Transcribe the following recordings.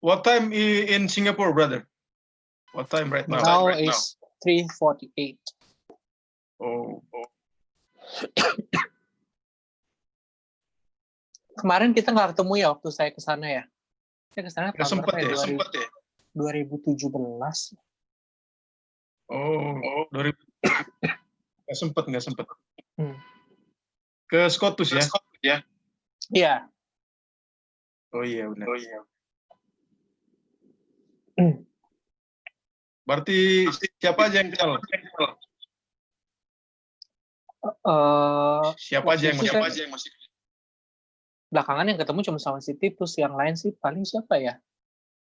What time in Singapore, brother? What time right now? Now is 3:48. Oh. Kemarin kita nggak ketemu ya waktu saya ke sana ya. Saya ke sana Nggak tahun sempet berapa ya? ya? 2017. Oh, 2000. Nggak sempet. Ke Skotus ya? Iya. Oh iya benar. Berarti siapa aja yang kenal? Siapa aja yang masih? Belakangan yang ketemu cuma sama si Titus, yang lain sih paling siapa ya?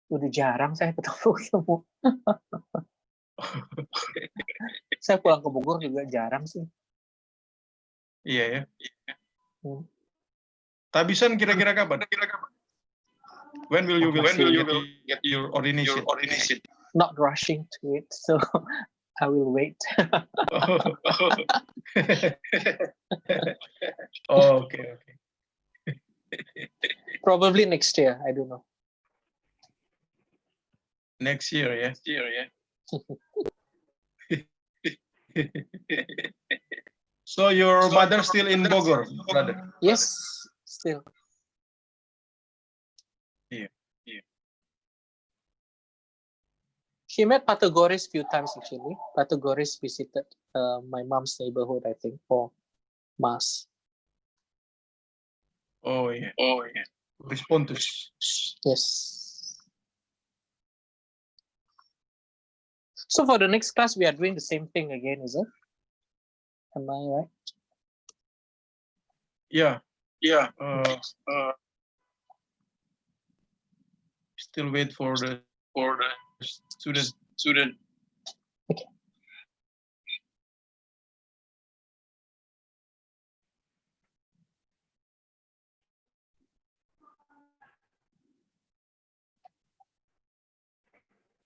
Udah jarang saya ketemu. Saya pulang ke Bogor juga jarang sih. Iya ya. Tabisan kira-kira kapan? When will you get your ordination? Not rushing to it, so I will wait. Okay. Probably next year, I don't know. Next year ya. So your mother still in Bogor, brother? Yes, still. Iya. She met Patagoris few times actually. Patagoris visited my mom's neighborhood, I think, for mass. Oh iya. Respontus. Yes. So for the next class, we are doing the same thing again, is it? Am I right? Yeah. Still wait for the student. Okay.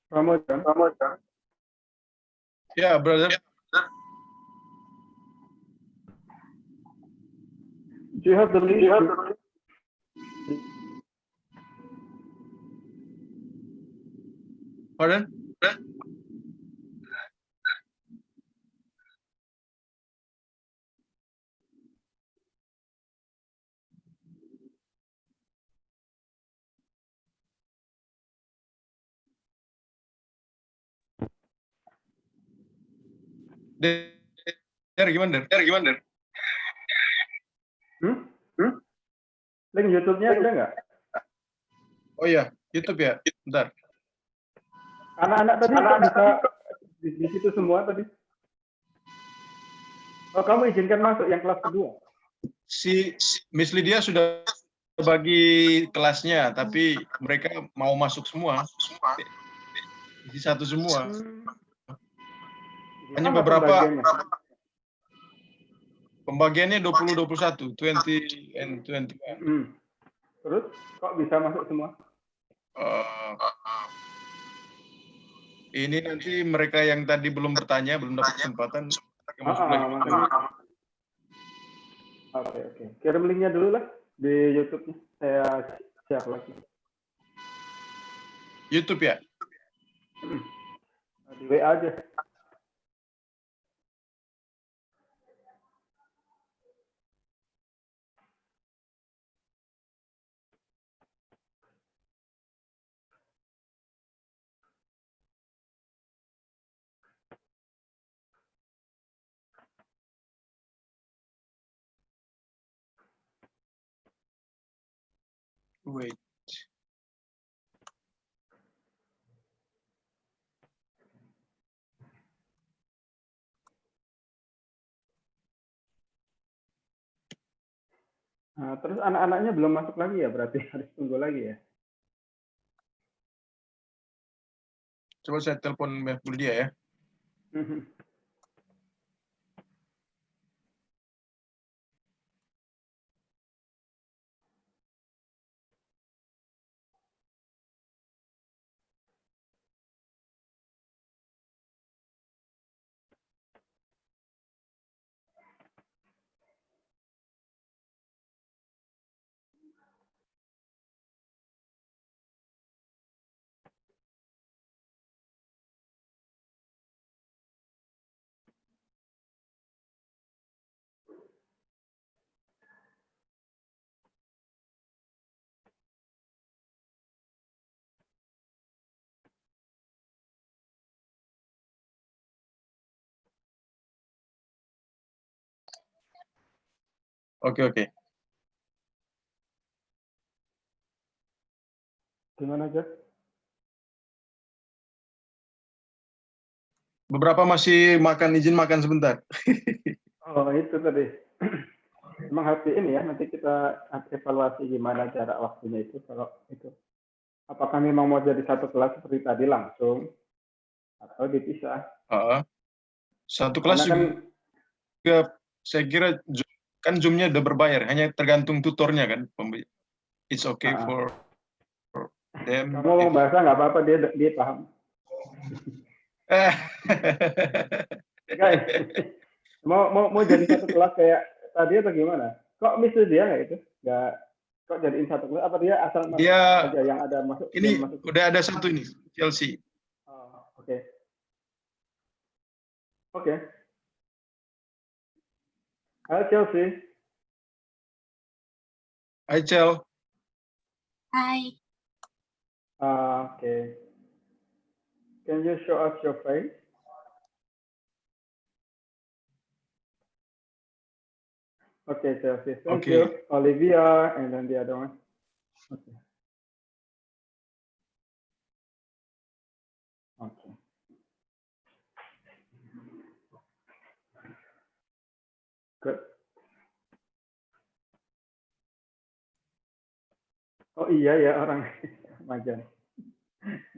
Ramadan. Yeah, brother. Do you have the link? Pardon? Der gimana? Link YouTube-nya ada nggak? Oh iya, YouTube ya. Bentar. Anak-anak tadi bisa di situ semua tadi. Oh, kamu izinkan masuk yang kelas kedua? Si Miss Lydia sudah bagi kelasnya, tapi mereka mau masuk semua. Di satu semua. Hanya beberapa. Pembagiannya 20-21, 20 and 21. Terus kok bisa masuk semua? Ini nanti mereka yang tadi belum bertanya, belum dapat kesempatan, masuk lagi. Oke. Kirim linknya dulu lah di YouTube-nya. Saya share lagi. YouTube ya? Di WA aja. Wait. Nah, terus anak-anaknya belum masuk lagi ya, berarti harus tunggu lagi ya? Coba saya telepon Mbak Lydia ya. Oke. Gimana, Jack? Beberapa masih izin makan sebentar. Oh, itu tadi. Emang harus ini ya, nanti kita evaluasi gimana jarak waktunya itu kalau itu. Apakah memang mau jadi satu kelas seperti tadi langsung atau dipisah? Satu kelas Karena kan juga saya kira kan Zoom-nya udah berbayar, hanya tergantung tutornya kan. It's okay for them. kamu ngomong bahasa nggak apa-apa, dia paham. Guys, mau jadi satu kelas kayak tadi atau gimana? Kok misalnya dia nggak itu? Nggak, kok jadiin satu kelas? Apa dia asal masuk Dia aja yang ada masuk? ini masuk. udah ada satu ini, Chelsea. Oh, oke. Oke. Halo Chelsea. Hai Chel. Hi. Okay. Can you show us your face? Okay, Chelsea. Thank you. Olivia, and then the other one. Okay. Okay. Good. Oh iya ya, orang Majan.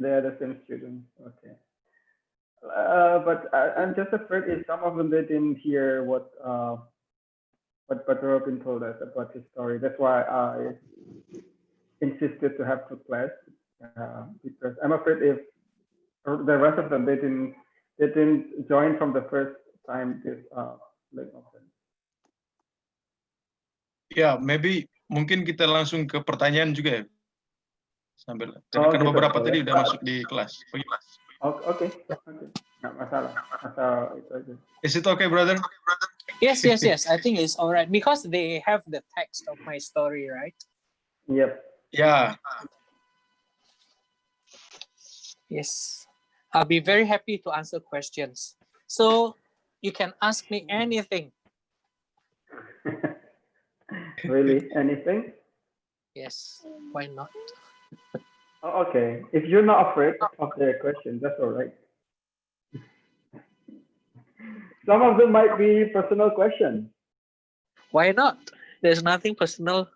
They are the same students. Okay. But I'm just afraid if some of them they didn't hear what Robin told us about his story. That's why I insisted to have two classes because I'm afraid if the rest of them they didn't join from the first time this link open. Ya, maybe mungkin kita langsung ke pertanyaan juga ya. Sambil karena kan beberapa tadi udah masuk di kelas. Oke. Nggak masalah. Asal itu aja. Is it okay, brother? Yes. I think it's all right because they have the text of my story, right? Yep. Yeah. Yes. I'll be very happy to answer questions. So you can ask me anything. Really? Anything? Yes. Why not? Oh, okay. If you're not afraid of the question, that's all right. Some of them might be personal questions. Why not? There's nothing personal.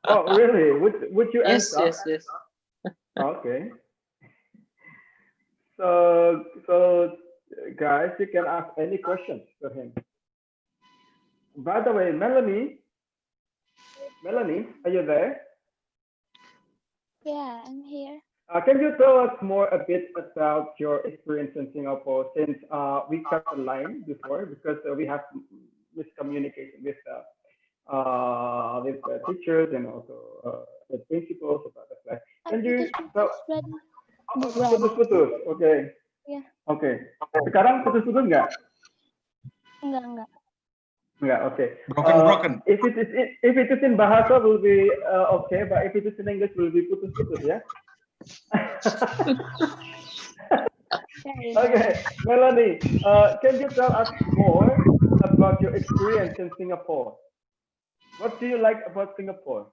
Oh, really? Would you answer? Yes. Okay. So guys, you can ask any questions to him. By the way, Melanie, are you there? Yeah, I'm here. Can you tell us more a bit about your experience in Singapore since we cut the line before because we have miscommunication with the teachers and also the principals about the class. Can you tell? Putus. Oke. Iya. Oke. Sekarang putus-putus nggak? Enggak. Enggak, oke. Broken. If it is in bahasa will be okay, but if it is in English will be putus-putus ya. Okay, Melanie, can you tell us more about your experience in Singapore? What do you like about Singapore?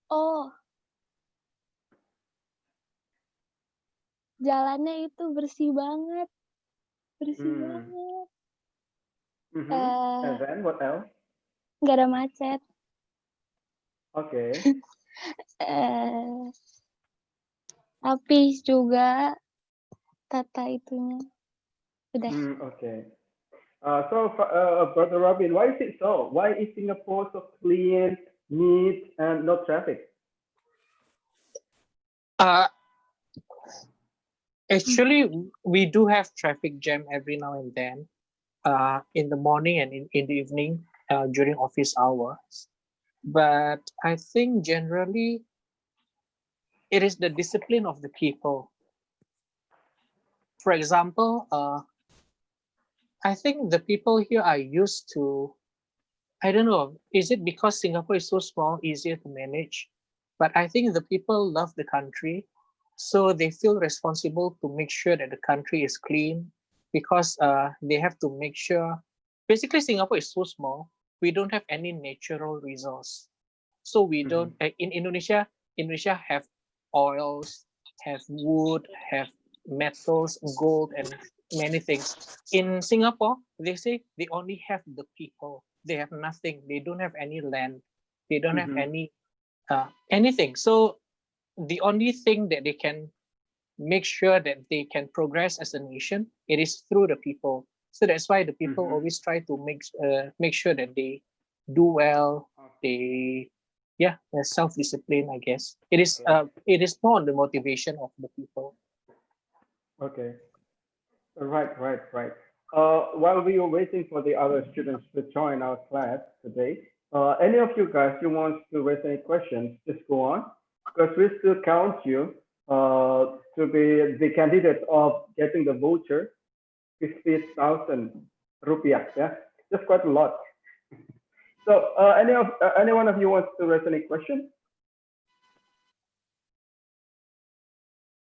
Oh, jalannya itu bersih banget. And then what else? Nggak ada macet. Okay. Rapih juga tata itunya. Udah. Okay. So, Brother Robin, why is it so? Why is Singapore so clean, neat, and no traffic? Actually, we do have traffic jam every now and then, in the morning and in the evening during office hours. But I think generally, it is the discipline of the people. For example, I think the people here are used to, I don't know, is it because Singapore is so small, easier to manage? But I think the people love the country, so they feel responsible to make sure that the country is clean because they have to make sure, basically Singapore is so small, we don't have any natural resource. So we don't, in Indonesia have oils, have wood, have metals, gold, and many things. In Singapore, they say they only have the people. They have nothing. They don't have any land. They don't have any anything. So the only thing that they can make sure that they can progress as a nation, it is through the people. So that's why the people always try to make sure that they do well. They self-discipline, I guess. It is more on the motivation of the people. Okay. Right. While we were waiting for the other students to join our class today, any of you guys who wants to raise any questions, just go on, because we still count you to be the candidate of getting the voucher, 50,000 rupiah. Yeah, just quite a lot. So, any one of you wants to raise any question?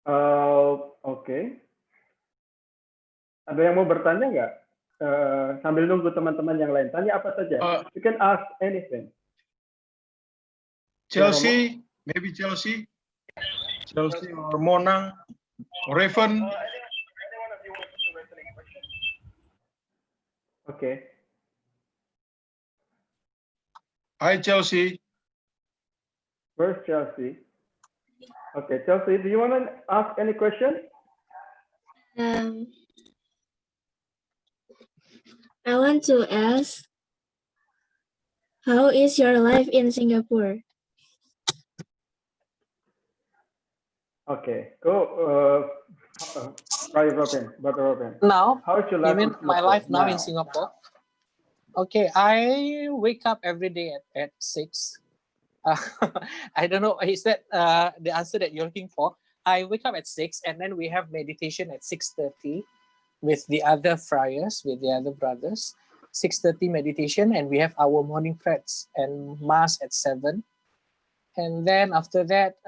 Okay. Ada yang mau bertanya nggak? Sambil nunggu teman-teman yang lain. Tanya apa saja. You can ask anything. Chelsea, maybe Chelsea or Monang, or Raven. Okay. Hi, Chelsea. Where's Chelsea? Okay, Chelsea, do you want to ask any question? I want to ask, how is your life in Singapore? Okay, go. Brother Robin. Now, how is your life? You mean my life now in Singapore? Okay, I wake up every day at 6. I don't know, is that the answer that you're looking for? I wake up at 6 and then we have meditation at 6:30 with the other friars, with the other brothers. 6:30 meditation, and we have our morning prayers and mass at 7. And then after that,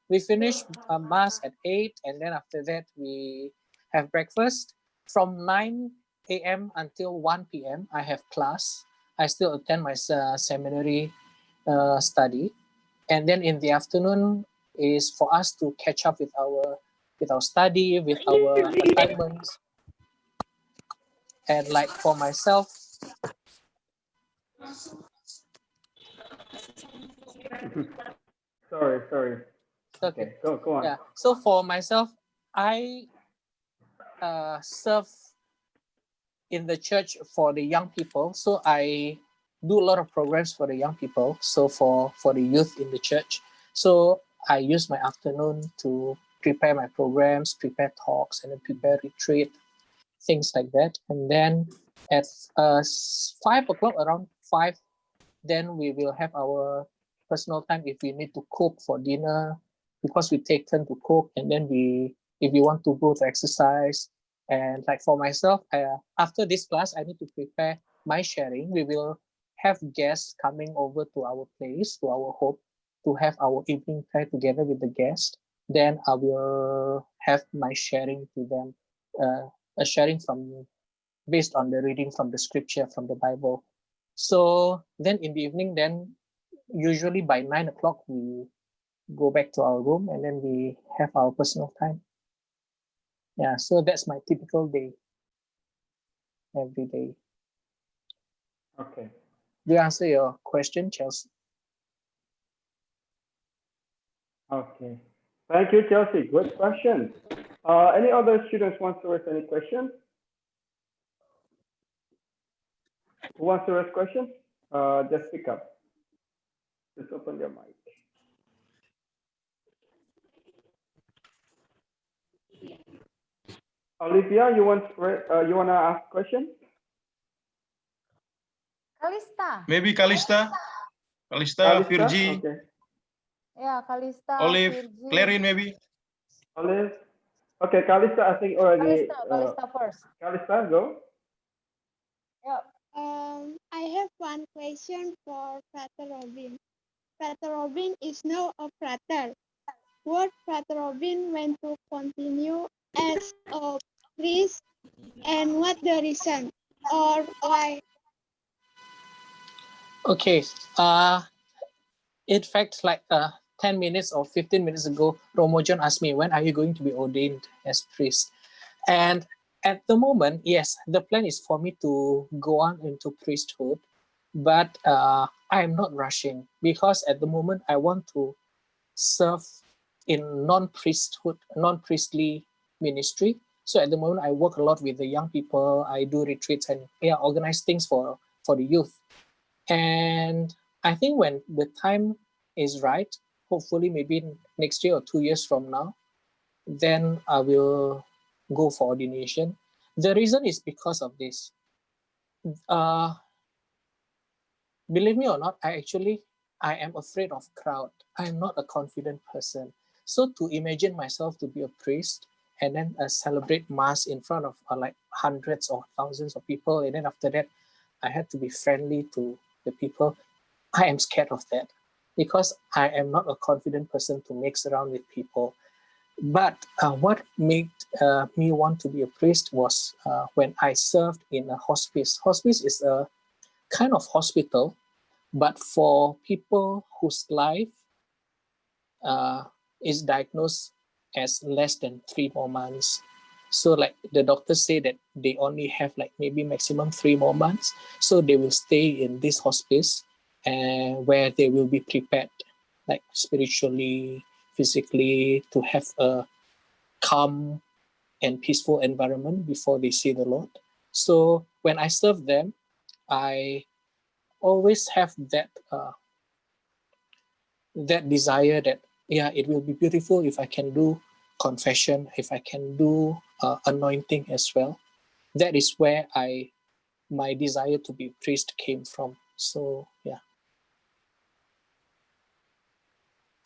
we finish mass at 8, and then after that we have breakfast. From 9 a.m. until 1 p.m. I have class. I still attend my seminary study, and then in the afternoon is for us to catch up with our study, with our assignments. And like for myself, sorry. Okay, go on. Yeah. So for myself, I serve in the church for the young people. So I do a lot of programs for the young people. So for the youth in the church. So I use my afternoon to prepare my programs, prepare talks, and then prepare retreat, things like that. And then at 5 o'clock, around 5, then we will have our personal time if we need to cook for dinner, because we take turn to cook. And then if we want to go to exercise. And like for myself, after this class, I need to prepare my sharing. We will have guests coming over to our place, to our home, to have our evening prayer together with the guests. Then I will have my sharing to them, a sharing based on the reading from the scripture, from the Bible. So then in the evening, then usually by 9 o'clock, we go back to our room and then we have our personal time. Yeah, so that's my typical day, every day. Okay. Do you answer your question, Chelsea? Okay. Thank you, Chelsea. Good question. Any other students want to raise any questions? Who wants to raise questions? Just speak up. Just open your mic. Olivia, you want to ask a question? Kalista. Maybe Kalista, Virgie. Okay. Yeah, Kalista. Olive, Virgie. Clarin, maybe. Olive. Okay, Kalista, I think already. Kalista first. Kalista, go. Yeah. I have one question for Frater Robin. Frater Robin is now a frater. Would Frater Robin want to continue as a priest, and what the reason or why? Okay. In fact, like 10 minutes or 15 minutes ago, Romojon asked me, when are you going to be ordained as priest? And at the moment, yes, the plan is for me to go on into priesthood, but I'm not rushing because at the moment I want to serve in non-priestly ministry. So at the moment, I work a lot with the young people. I do retreats and organize things for the youth. And I think when the time is right, hopefully maybe next year or 2 years from now, then I will go for ordination. The reason is because of this. Believe me or not, I am afraid of crowd. I'm not a confident person. So to imagine myself to be a priest and then celebrate mass in front of like hundreds or thousands of people, and then after that, I had to be friendly to the people. I am scared of that because I am not a confident person to mix around with people. But what made me want to be a priest was when I served in a hospice. Hospice is a kind of hospital, but for people whose life is diagnosed as less than 3 more months. So like the doctors say that they only have like maybe maximum 3 more months. So they will stay in this hospice where they will be prepared like spiritually, physically, to have a calm and peaceful environment before they see the Lord. So when I serve them, I always have that that desire that it will be beautiful if I can do confession, if I can do anointing as well. That is where my desire to be a priest came from. So yeah.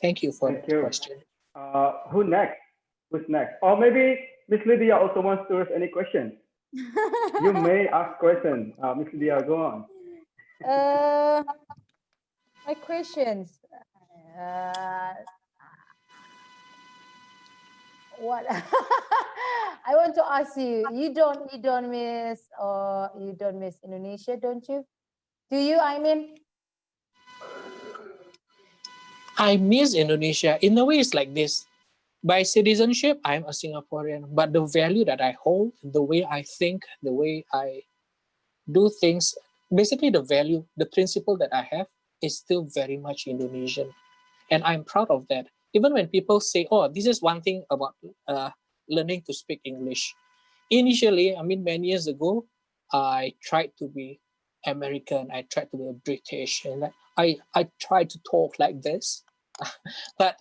Thank you for Thank that you. question. Who next? Who's next? Or maybe Miss Lydia also wants to ask any questions. You may ask questions. Miss Lydia, go on. My questions. What I want to ask you, you don't miss Indonesia, don't you? Do you? I mean, I miss Indonesia. In a way, it's like this. By citizenship, I'm a Singaporean, but the value that I hold, the way I think, the way I do things, basically the value, the principle that I have is still very much Indonesian. And I'm proud of that. Even when people say, oh, this is one thing about learning to speak English. Initially, I mean, many years ago, I tried to be American. I tried to be British. And I tried to talk like this. But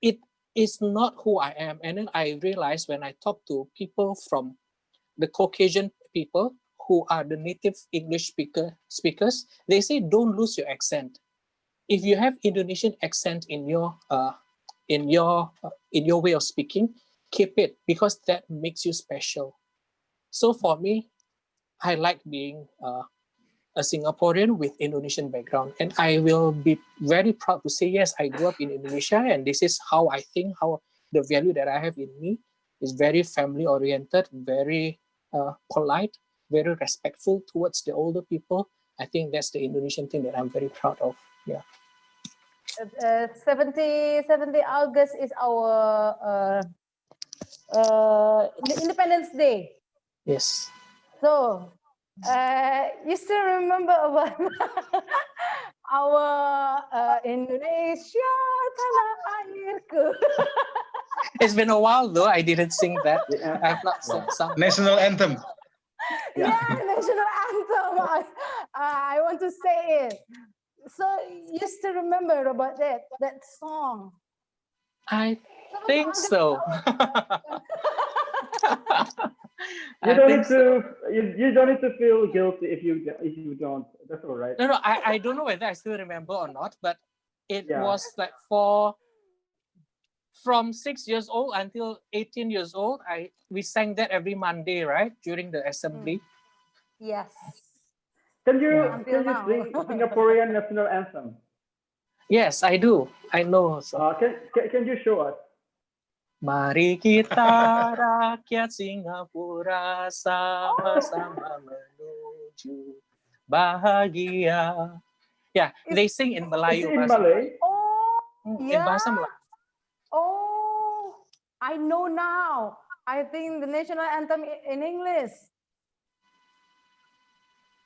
it is not who I am. And then I realized when I talk to people from the Caucasian people who are the native English speakers, they say don't lose your accent. If you have Indonesian accent in your way of speaking, keep it because that makes you special. So for me, I like being a Singaporean with Indonesian background, and I will be very proud to say yes, I grew up in Indonesia, and this is how I think, how the value that I have in me is very family oriented, very polite, very respectful towards the older people. I think that's the Indonesian thing that I'm very proud of. Yeah. 70 August is our Independence Day. Yes. So, you still remember about our Indonesia tanah airku. It's been a while though. I didn't sing that. Yeah. I've not sung. National anthem. Yeah, national anthem. I want to say it. So you still remember about that song? I think so. You don't need to. You don't need to feel guilty if you don't. That's all right. No, I don't know whether I still remember or not, but it Yeah. was like from 6 years old until 18 years old. We sang that every Monday, right, during the assembly. Yes. Can you Until now. sing Singaporean national anthem? Yes, I do. I know. So. Can you show us? Mari kita rakyat Singapura sama-sama menuju bahagia. Yeah, they sing in Is Melayu. it in bahasa Malay? Oh, In bahasa yeah. Melayu. Oh, I know now. I think the national anthem in English.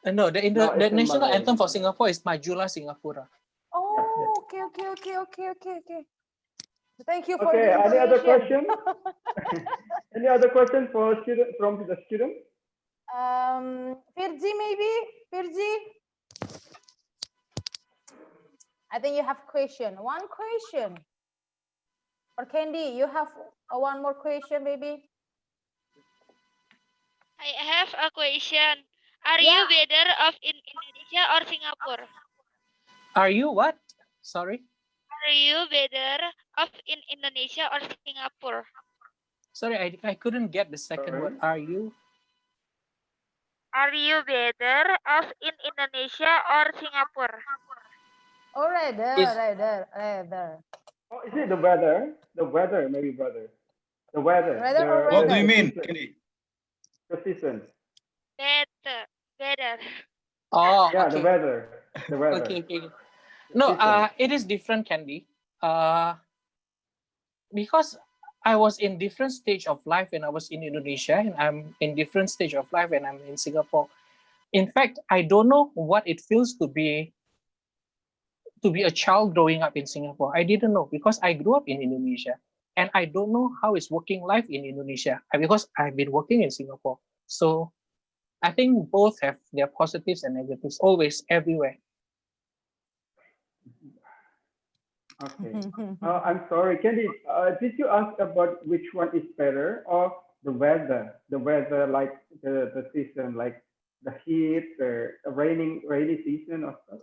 No, the No, the it's in national Malay. anthem for Singapore is Majulah Singapura. Oh, okay. Thank you for Okay, the any other information. question? Any other question for student from the student? Virgi, maybe? Virgi? I think you have question. One question. Or Candy, you have one more question, baby? I have a question. Are Yeah. you better off in Indonesia or Singapore? Are you what? Sorry? Are you better off in Indonesia or Singapore? Sorry, I couldn't get the second Sorry. word. Are you? Are you better off in Indonesia or Singapore? Oh, rather. Oh, is it the weather? The weather, maybe brother. The weather. Rather or What do rather? you mean, season. Candy? The season. Better. Oh, Yeah, the okay. weather. The weather. Okay. The No, season. it is different, Candy. Because I was in different stage of life when I was in Indonesia, and I'm in different stage of life when I'm in Singapore. In fact, I don't know what it feels to be a child growing up in Singapore. I didn't know because I grew up in Indonesia, and I don't know how is working life in Indonesia because I've been working in Singapore. So I think both have their positives and negatives always everywhere. Okay. I'm sorry, Candy. Did you ask about which one is better or the weather? The weather, like the season, like the heat, the rainy season or stuff.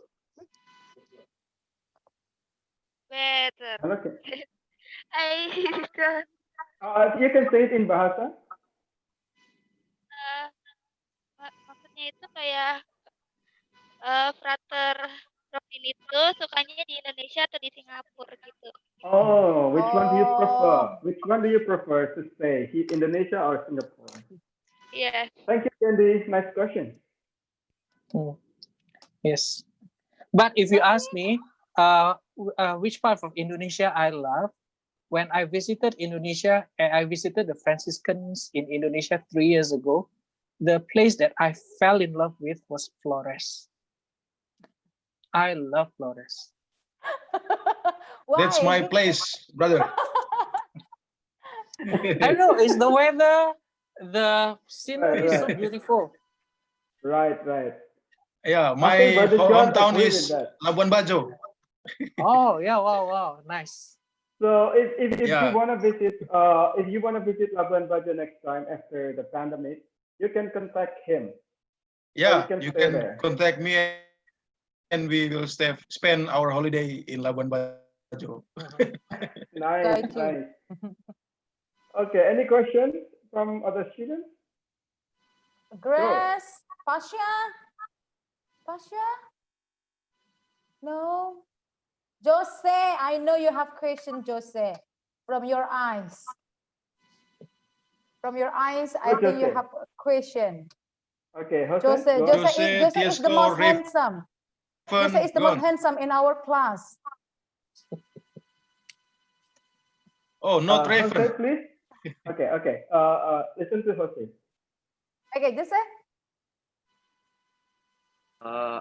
Better. Okay. I You can say it in Bahasa. maksudnya itu kayak Frater Robin itu sukanya di Indonesia atau di Singapura gitu. Oh, which one do you prefer? Oh. Which one do you prefer to stay, Indonesia or Singapore? Yes. Thank you, Candy. Nice question. Yes, but if you ask me, which part of Indonesia I love, when I visited Indonesia, I visited the Fransiskus in Indonesia 3 years ago. The place that I fell in love with was Flores. I love Flores. Why? That's my place, brother. I know, it's the weather, the scenery is so Right. beautiful. Right. Yeah, I my think Brother John hometown agree is with that. Labuan Bajo. Oh yeah, wow, nice. So if you Yeah. want to visit Labuan Bajo next time after the pandemic, you can contact him. Yeah, can you stay can there. contact me and we will spend our holiday in Labuan Bajo. Nice. Okay, any questions from other students? Grace, Pasha? No. Jose, I know you have question, Jose. From your eyes. I think you Jose. have a question. Okay, Jose. Jose is the most Tiesco, handsome. Jose is the most handsome in our class. Oh, not Jose, Raven. please. Okay. Listen to Jose. Okay, Jose.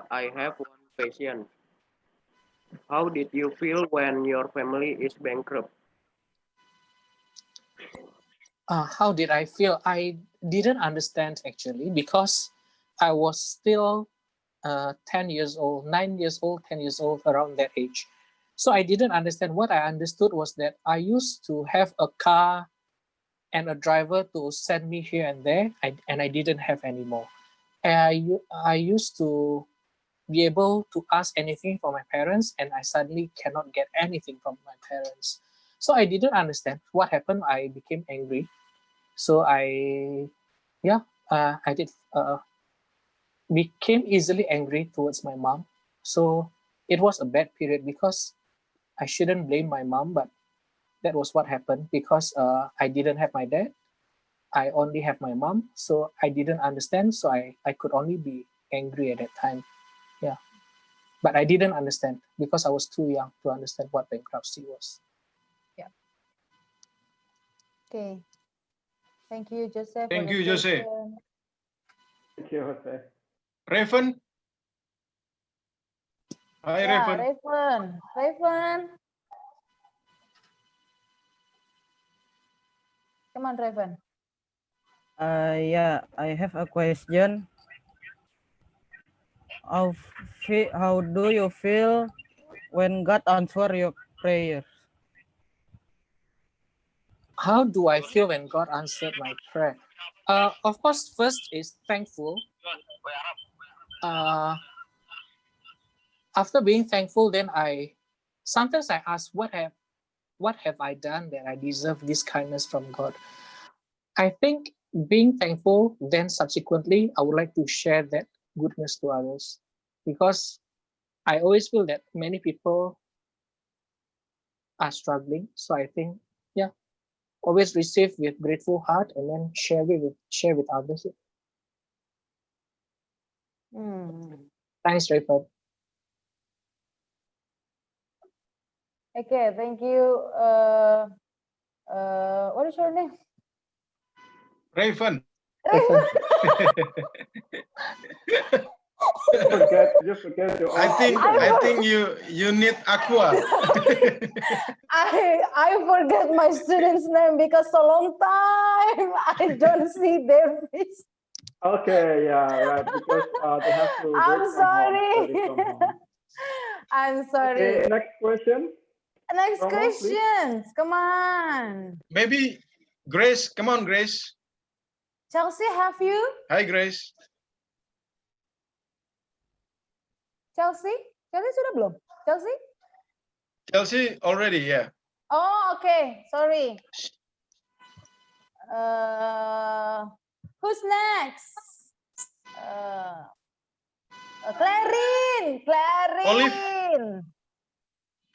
I have one question. How did you feel when your family is bankrupt? How did I feel? I didn't understand actually because I was still 10 years old, 9 years old, 10 years old, around that age. So I didn't understand. What I understood was that I used to have a car and a driver to send me here and there, and I didn't have anymore. And I used to be able to ask anything from my parents, and I suddenly cannot get anything from my parents. So I didn't understand what happened. I became angry. So I became easily angry towards my mom. So it was a bad period because I shouldn't blame my mom, but that was what happened because I didn't have my dad. I only have my mom, so I didn't understand. So I could only be angry at that time. Yeah. but I didn't understand because I was too young to understand what bankruptcy was. Okay. Thank you, Joseph. Thank you, Jose. Thank you, Jose. Raven? Hi, Yeah, Raven. Raven. Come on, Raven. Yeah, I have a question. How do you feel when God answer your prayer? How do I feel when God answered my prayer? Of course, first is thankful. After being thankful, then sometimes I ask, what have I done that I deserve this kindness from God? I think being thankful, then subsequently, I would like to share that goodness to others, because I always feel that many people are struggling. So I think, yeah, always receive with grateful heart and then share with others. Thanks, Rayford. Okay, thank you. What is your name? Raven. Raven. You forget your I think you need aqua. I forget my student's name because so long time I don't see their face. Okay, yeah, right. Because they have to I'm work from sorry. home, study from home. I'm sorry. Okay, next question. Next Romo, questions. Come on. Maybe Grace. Come on, Grace. Chelsea, have you? Hi, Grace. Chelsea sudah belum? Chelsea? Chelsea already, yeah. Oh, okay. Sorry. Who's next? Clarin. Olive.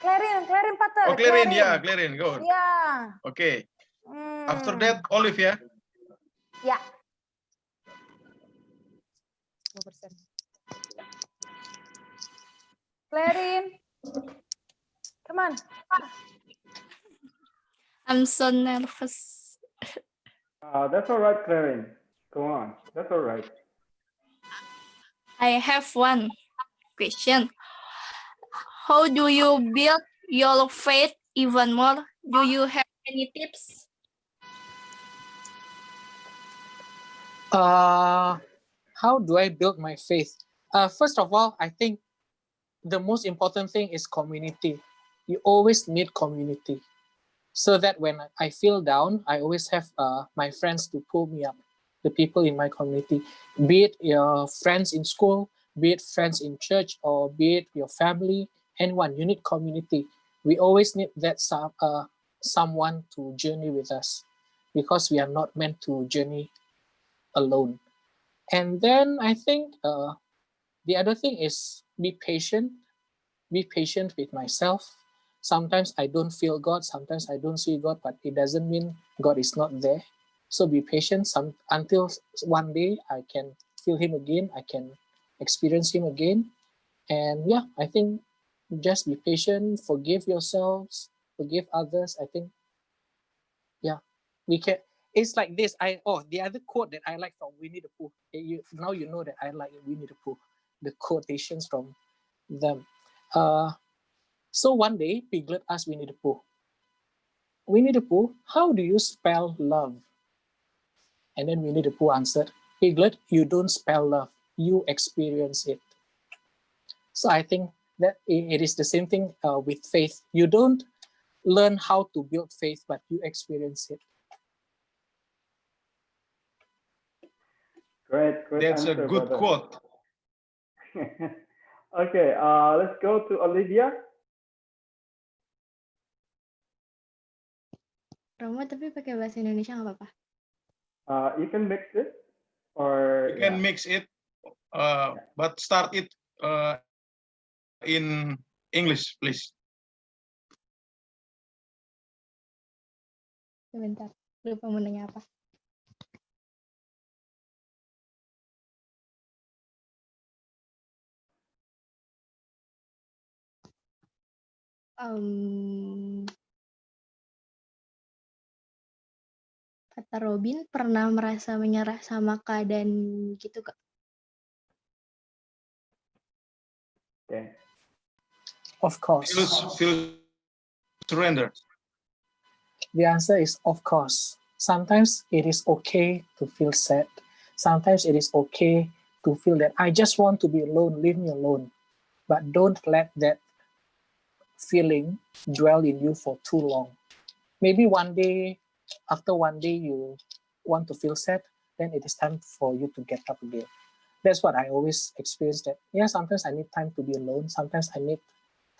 Clarin Pater. Oh, Clarin, yeah, Clarin, go. Yeah. Okay. After that, Olive, yeah. Yeah. 2%. Clarin. Come on. I'm so nervous. That's all right, Clarin. Go on. That's all right. I have one question. How do you build your faith even more? Do you have any tips? How do I build my faith? First of all, I think the most important thing is community. You always need community, so that when I feel down, I always have my friends to pull me up, the people in my community, be it your friends in school, be it friends in church, or be it your family, anyone. You need community. We always need that someone to journey with us, because we are not meant to journey alone. And then I think the other thing is be patient with myself. Sometimes I don't feel God, sometimes I don't see God, but it doesn't mean God is not there. So be patient until one day I can feel Him again, I can experience Him again. And yeah, I think just be patient, forgive yourselves, forgive others. I think, yeah, we can. It's like this. The other quote that I like from Winnie the Pooh. Now you know that I like Winnie the Pooh, the quotations from them. So one day, Piglet asked Winnie the Pooh, how do you spell love? And then Winnie the Pooh answered, Piglet, you don't spell love, you experience it. So I think that it is the same thing with faith. You don't learn how to build faith, but you experience it. Great That's answer, a good brother. quote. Okay, let's go to Olivia. Romo, tapi pakai bahasa Indonesia nggak apa-apa? You can mix it, or you can mix it, but start it in English, please. Sebentar, lupa mau nanya apa. Kata Robin pernah merasa menyerah sama keadaan gitu Kak? Okay. Of course. Feel surrender. The answer is of course. Sometimes it is okay to feel sad. Sometimes it is okay to feel that I just want to be alone, leave me alone. But don't let that feeling dwell in you for too long. Maybe one day, after one day you want to feel sad, then it is time for you to get up again. That's what I always experience, that yeah, sometimes I need time to be alone. Sometimes I need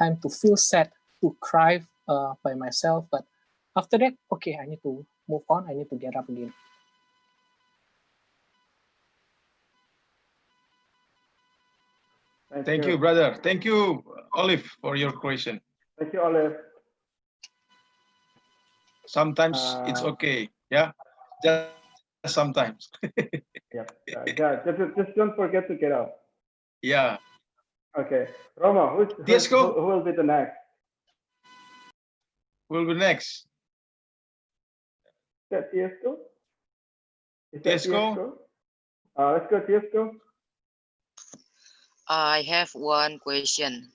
time to feel sad, to cry by myself. But after that, okay, I need to move on. I need to get up again. Thank you, brother. Thank you, Olive, for your question. Thank you, Olive. Sometimes it's okay, yeah, just sometimes. Yep. Just don't forget to get up. Yeah. Okay, Roma, who will be the next? Who will be next? Is that Tiesco? Tiesco? Let's go, Tiesco. I have one question.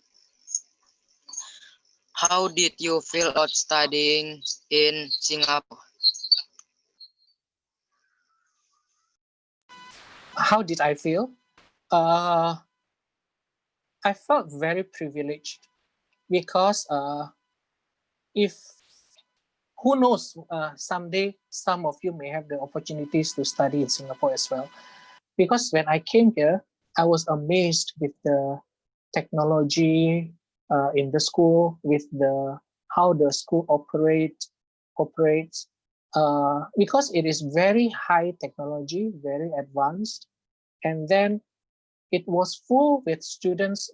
How did you feel about studying in Singapore? How did I feel? I felt very privileged because if who knows, someday some of you may have the opportunities to study in Singapore as well. Because when I came here, I was amazed with the technology in the school, with how the school operates, because it is very high technology, very advanced, and then it was full with students,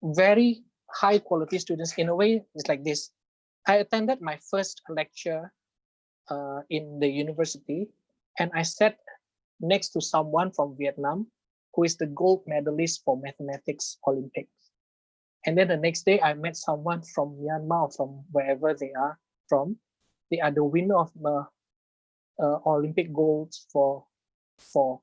very high quality students. In a way, it's like this. I attended my first lecture in the university, and I sat next to someone from Vietnam who is the gold medalist for mathematics Olympics. And then the next day, I met someone from Myanmar, from wherever they are from. They are the winner of the Olympic golds for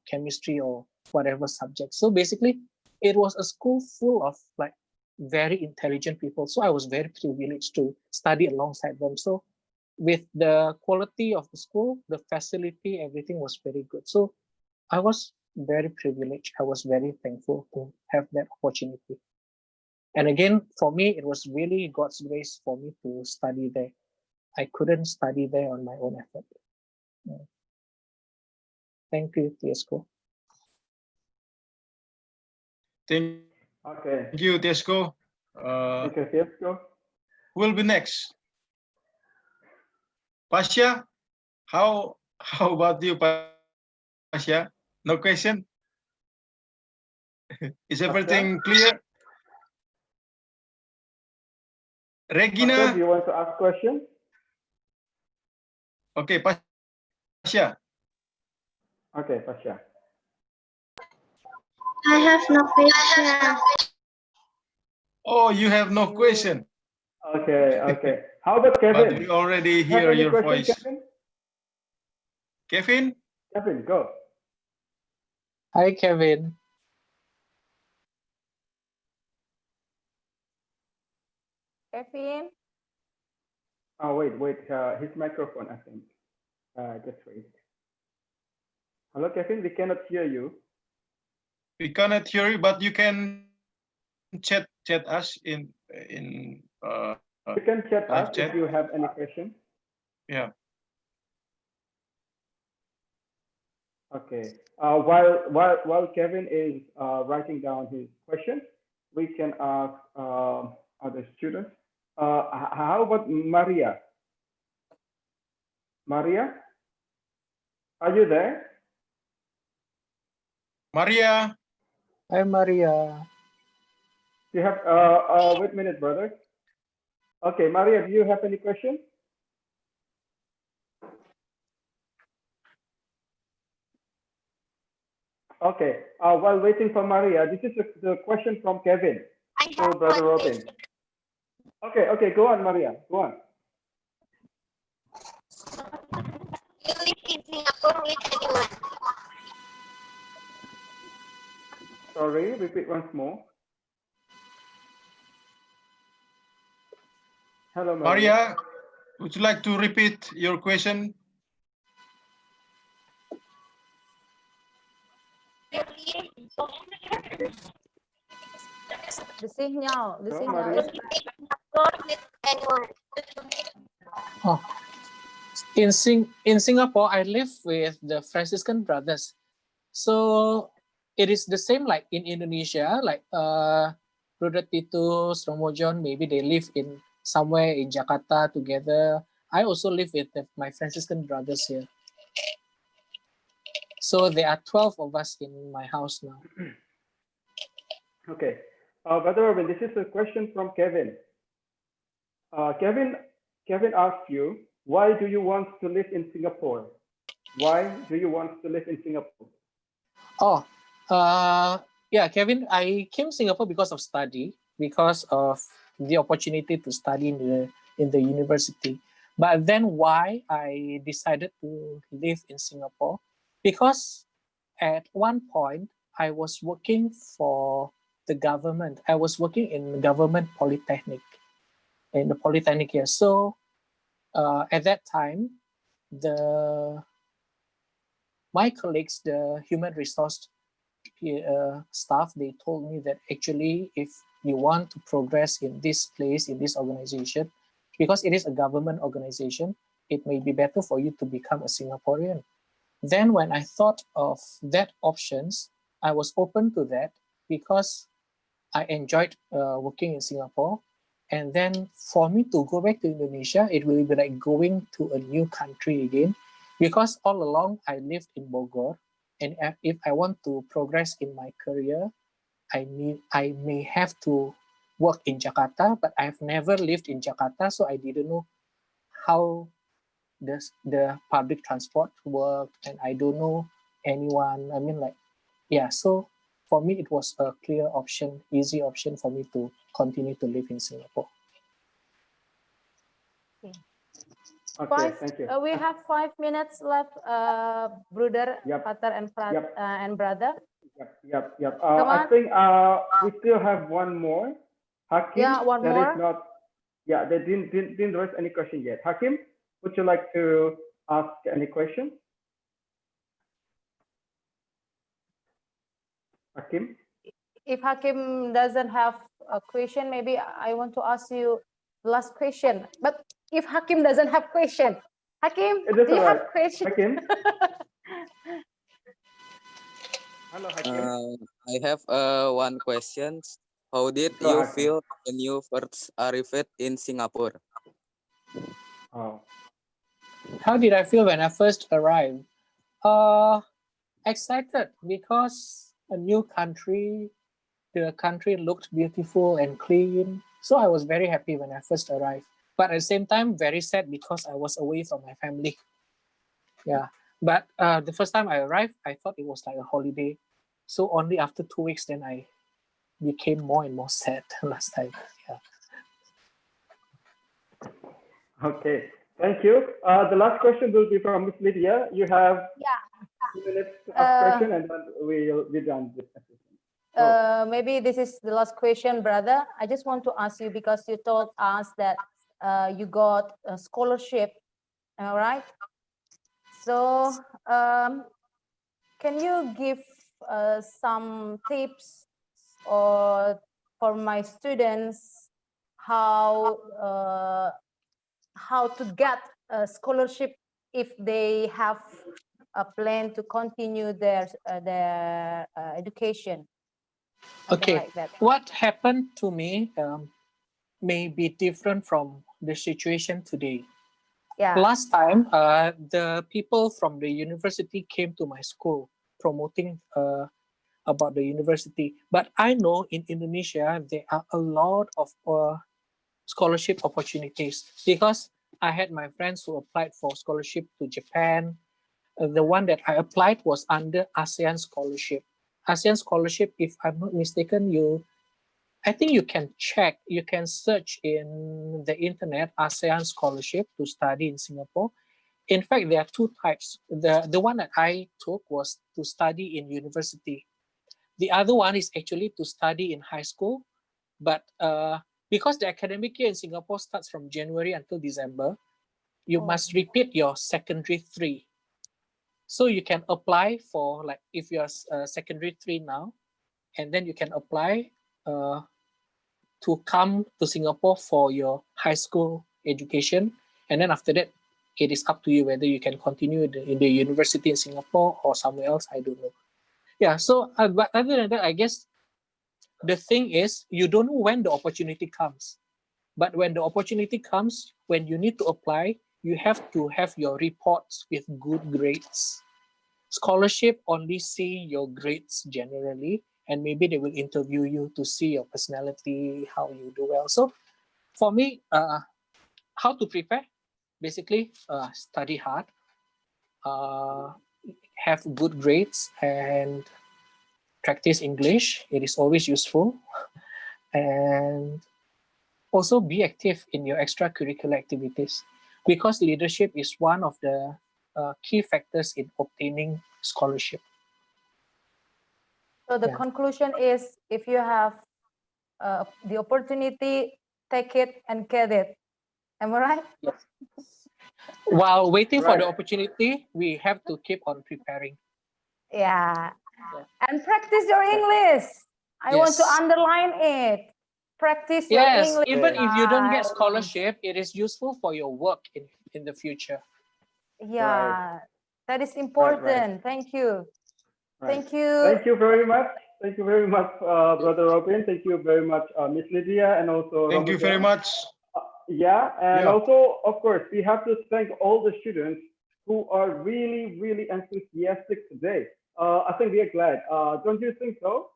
chemistry or whatever subject. So basically, it was a school full of like very intelligent people. So I was very privileged to study alongside them. So with the quality of the school, the facility, everything was very good. So I was very privileged. I was very thankful to have that opportunity. And again, for me, it was really God's grace for me to study there. I couldn't study there on my own effort. Yeah. Thank you, Tiesco. Thank you, Tiesco. Thank you, Tiesco. Who will be next? Pasha, how about you, Pasha? No question? Is everything clear? Regina? Pasha, do you want to ask questions? Okay, Pasha. Okay, Pasha. I have no question. Oh, you have no question. Okay. How about Kevin? But we already hear your voice. Kevin? Kevin, go. Hi, Kevin. Kevin? Oh, wait. His microphone, I think. Just wait. Hello, Kevin. We cannot hear you. We cannot hear you, but you can chat us in you can chat us if you have any question. Yeah. Okay. While Kevin is writing down his question, we can ask other students. How about Maria? Maria, are you there? Maria. Hi, Maria. You have wait a minute, brother. Okay, Maria, do you have any question? Okay. While waiting for Maria, this is the question from Kevin. I have Brother one Robin. question. Okay, go on, Maria. Go on. You live in Singapore with anyone? Sorry, repeat once more. Hello, Maria. Maria, would you like to repeat your question? The signal Maria. is With anyone? Oh, in Singapore, I live with the Franciscan brothers. So it is the same like in Indonesia, like Brother Titus, Romo John, maybe they live in somewhere in Jakarta together. I also live with my Franciscan brothers here. So there are 12 of us in my house now. Okay. Brother Robin, this is a question from Kevin. Kevin asked you, why do you want to live in Singapore? Why do you want to live in Singapore? Oh, yeah, Kevin, I came to Singapore because of study, because of the opportunity to study in the university. But then why I decided to live in Singapore? Because at one point, I was working for the government. I was working in government polytechnic, in the polytechnic here. So at that time, my colleagues, the human resource staff, they told me that actually if you want to progress in this place, in this organization, because it is a government organization, it may be better for you to become a Singaporean. Then when I thought of that options, I was open to that because I enjoyed working in Singapore. And then for me to go back to Indonesia, it will be like going to a new country again, because all along I lived in Bogor. And if I want to progress in my career, I may have to work in Jakarta, but I've never lived in Jakarta, so I didn't know how the public transport worked, and I don't know anyone. I mean, like, yeah, so for me, it was a clear option, easy option for me to continue to live in Singapore. Okay, thank you. We have 5 minutes left, brother, Pater, and brother. Yep. I think we still have one more. Hakim, yeah, one more. They didn't raise any question yet. Hakim, would you like to ask any question? Hakim? If Hakim doesn't have a question, maybe I want to ask you last question. But if Hakim doesn't have question, Hakim, do you have question? Hakim? Hello, Hakim. I have one question. How did Go you ahead. feel when you first arrived in Singapore? How did I feel when I first arrived? Excited, because a new country, the country looked beautiful and clean. So I was very happy when I first arrived. But at the same time, very sad because I was away from my family. Yeah. But the first time I arrived, I thought it was like a holiday. So only after 2 weeks, then I became more and more sad last time. Yeah. Okay, thank you. The last question will be from Ms. Lydia. You have 2 minutes to ask question, and then we'll be done with that. Maybe this is the last question, brother. I just want to ask you, because you told us that you got a scholarship, all right? So can you give some tips or for my students how to get a scholarship if they have a plan to continue their education? Okay, like that. What happened to me may be different from the situation today. Yeah. Last time, the people from the university came to my school promoting about the university. But I know in Indonesia, there are a lot of scholarship opportunities, because I had my friends who applied for scholarship to Japan. The one that I applied was under ASEAN scholarship. ASEAN scholarship, if I'm not mistaken, I think you can check, you can search in the internet ASEAN scholarship to study in Singapore. In fact, there are two types. The one that I took was to study in university. The other one is actually to study in high school. But because the academic year in Singapore starts from January until December, you must repeat your secondary 3. So you can apply for, like, if you're secondary 3 now, and then you can apply to come to Singapore for your high school education. And then after that, it is up to you whether you can continue in the university in Singapore or somewhere else. I don't know. Yeah, so but other than that, I guess the thing is, you don't know when the opportunity comes. But when the opportunity comes, when you need to apply, you have to have your reports with good grades. Scholarship only see your grades generally, and maybe they will interview you to see your personality, how you do well. So for me, how to prepare? Basically, study hard, have good grades, and practice English. It is always useful. And also be active in your extracurricular activities, because leadership is one of the key factors in obtaining scholarship. So the Yeah. conclusion is, if you have the opportunity, take it and get it. Am I right? Yes. While waiting for Right. the opportunity, we have to keep on preparing. Yeah. And practice your English. I want to Yes. underline it. Practice your Yes, English. even if you don't get scholarship, it is useful for your work in the future. Yeah, that is important. Thank you. Right. Thank you. Thank you very much. Thank you very much, Brother Robin. Thank you very much, Miss Lydia, and also Thank you very Ramadan. much. Yeah, and Yeah. also, of course, we have to thank all the students who are really, really enthusiastic today. I think we are glad. Don't you think so,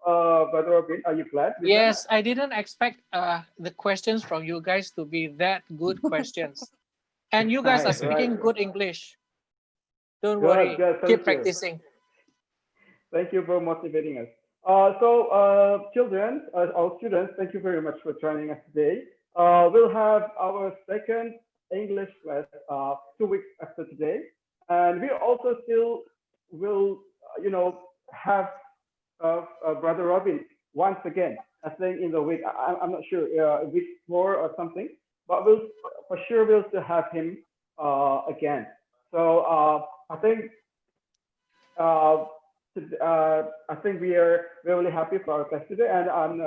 Brother Robin? Are you glad? with that? Yes, I didn't expect the questions from you guys to be that good questions. And you guys are Right, speaking right. good English. Don't Good, worry, good. Thank keep you. practicing. Thank you for motivating us. Children, our students, thank you very much for joining us today. We'll have our second English class 2 weeks after today, and we also still will, have Brother Robin once again. I think in the week, I'm not sure, week 4 or something, but we'll for sure we'll still have him again. So I think. I think we are really happy for our class today, and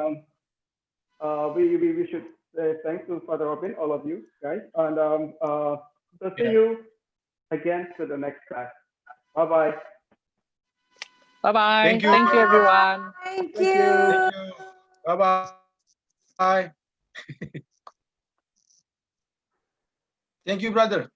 we should say thanks to Father Robin, all of you guys, and so see you again to the next class. Bye bye. Bye bye. Thank you. Thank you, everyone. Thank Thank you. you. Bye bye. Thank you, brother.